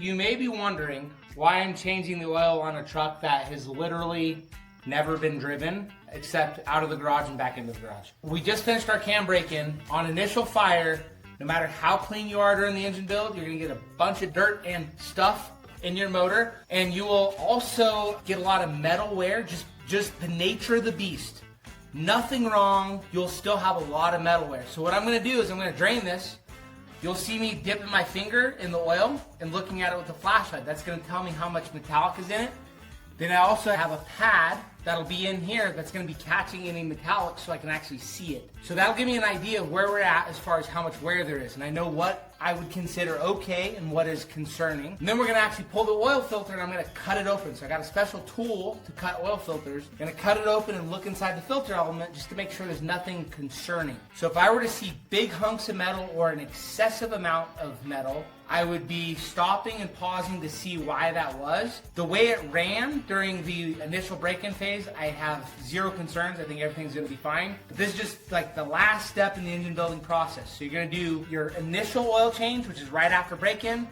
you may be wondering why I'm changing the oil on a truck that has literally never been driven except out of the garage and back into the garage. We just finished our cam break-in. On initial fire, no matter how clean you are during the engine build, you're gonna get a bunch of dirt and stuff in your motor, and you will also get a lot of metal wear, just the nature of the beast. Nothing wrong, you'll still have a lot of metal wear. So what I'm gonna do is I'm gonna drain this. You'll see me dipping my finger in the oil and looking at it with a flashlight. That's gonna tell me how much metallic is in it. Then I also have a pad that'll be in here that's gonna be catching any metallic so I can actually see it. So that'll give me an idea of where we're at as far as how much wear there is. And I know what I would consider okay and what is concerning. And then we're gonna actually pull the oil filter and I'm gonna cut it open. So I got a special tool to cut oil filters. I'm gonna cut it open and look inside the filter element just to make sure there's nothing concerning. So if I were to see big hunks of metal or an excessive amount of metal, I would be stopping and pausing to see why that was. The way it ran during the initial break-in phase, I have zero concerns. I think everything's gonna be fine. But this is just like the last step in the engine building process. So you're gonna do your initial oil change, which is right after break-in.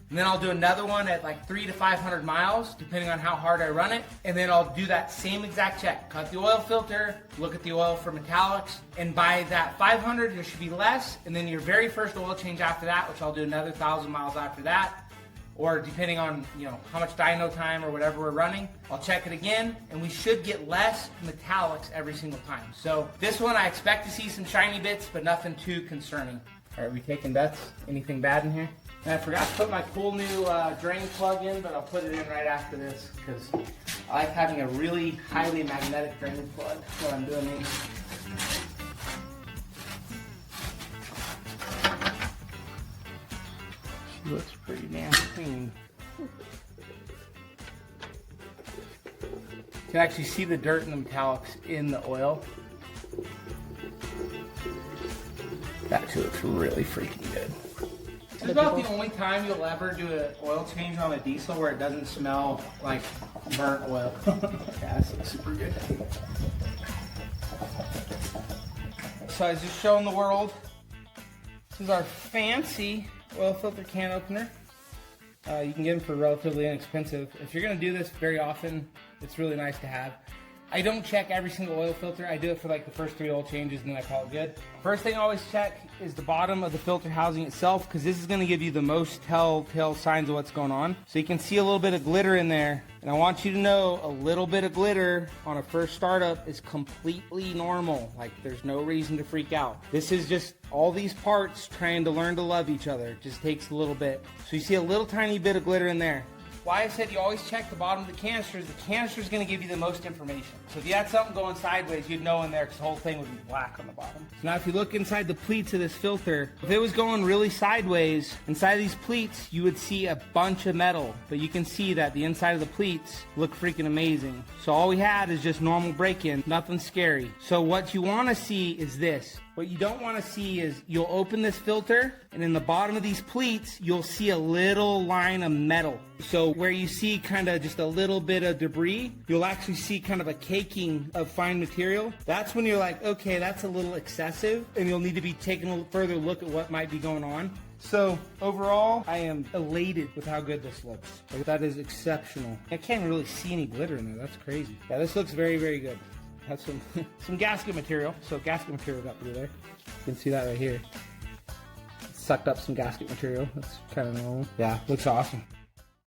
And then I'll do another one at like 300 to 500 miles, depending on how hard I run it. And then I'll do that same exact check. Cut the oil filter, look at the oil for metallics. And by that 500, there should be less. And then your very first oil change after that, which I'll do another 1,000 miles after that. Or depending on, how much dyno time or whatever we're running, I'll check it again. And we should get less metallics every single time. So this one, I expect to see some shiny bits, but nothing too concerning. All right, we taking bets? Anything bad in here? And I forgot to put my cool new drain plug in, but I'll put it in right after this because I like having a really highly magnetic drain plug while I'm doing these. She looks pretty damn clean. You can actually see the dirt and the metallics in the oil. That actually looks really freaking good. This is about the only time you'll ever do an oil change on a diesel where it doesn't smell like burnt oil. Yeah, this looks super good. So I was just showing the world, this is our fancy oil filter can opener. You can get them for relatively inexpensive. If you're going to do this very often, it's really nice to have. I don't check every single oil filter. I do it for like the first 3 oil changes and then I call it good. First thing I always check is the bottom of the filter housing itself because this is going to give you the most telltale signs of what's going on. So you can see a little bit of glitter in there. And I want you to know a little bit of glitter on a first startup is completely normal. Like there's no reason to freak out. This is just all these parts trying to learn to love each other. It just takes a little bit. So you see a little tiny bit of glitter in there. Why I said you always check the bottom of the canister is the canister is going to give you the most information. So if you had something going sideways, you'd know in there because the whole thing would be black on the bottom. So now if you look inside the pleats of this filter, if it was going really sideways, inside of these pleats, you would see a bunch of metal. But you can see that the inside of the pleats look freaking amazing. So all we had is just normal break-in, nothing scary. So what you want to see is this. What you don't want to see is you'll open this filter and in the bottom of these pleats, you'll see a little line of metal. So where you see kind of just a little bit of debris, you'll actually see kind of a caking of fine material. That's when you're like, okay, that's a little excessive and you'll need to be taking a further look at what might be going on. So overall, I am elated with how good this looks. Like, that is exceptional. I can't really see any glitter in there. That's crazy. Yeah, this looks very, very good. Has some gasket material. So gasket material got through there. You can see that right here. Sucked up some gasket material. That's kind of normal. Yeah, looks awesome.